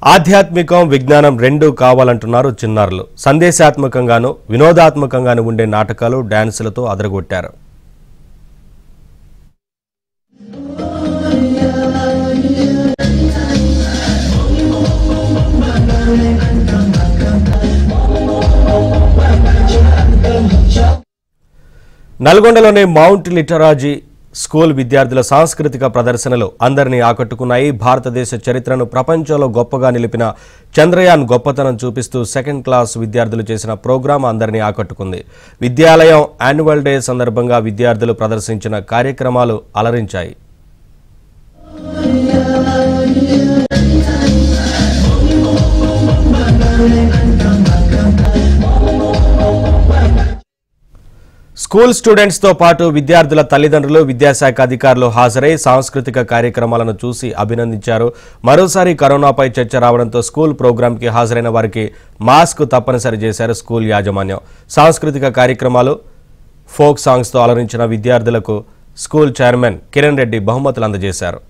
ఆధ్యాత్మికం విజ్ఞానం రెండూ కావాలంటున్నారు చిన్నారులు. సందేశాత్మకంగాను వినోదాత్మకంగాను ఉండే నాటకాలు డాన్సులతో అదరగొట్టారు. నల్గొండలోని మౌంట్ లిటరాజీ స్కూల్ విద్యార్థుల సాంస్కృతిక ప్రదర్శనలు అందరినీ ఆకట్టుకున్నాయి. భారతదేశ చరిత్రను ప్రపంచంలో గొప్పగా నిలిపిన చంద్రయాన్ గొప్పతనం చూపిస్తూ సెకండ్ క్లాస్ విద్యార్థులు చేసిన ప్రోగ్రాం అందరినీ ఆకట్టుకుంది. విద్యాలయం యాన్యువల్ డే సందర్భంగా విద్యార్థులు ప్రదర్శించిన కార్యక్రమాలు అలరించాయి. స్కూల్ స్టూడెంట్స్ తో పాటు విద్యార్థుల తల్లిదండ్రులు, విద్యాశాఖ అధికారులు హాజరై సాంస్కృతిక కార్యక్రమాలను చూసి అభినందించారు. మరోసారి కరోనాపై చర్చ రావడంతో స్కూల్ ప్రోగ్రాంకి హాజరైన వారికి మాస్క్ తప్పనిసరి చేశారు స్కూల్ యాజమాన్యం. సాంస్కృతిక కార్యక్రమాలు, ఫోక్ సాంగ్స్ తో అలరించిన విద్యార్థులకు స్కూల్ చైర్మన్ కిరణ్ రెడ్డి బహుమతులు అందజేశారు.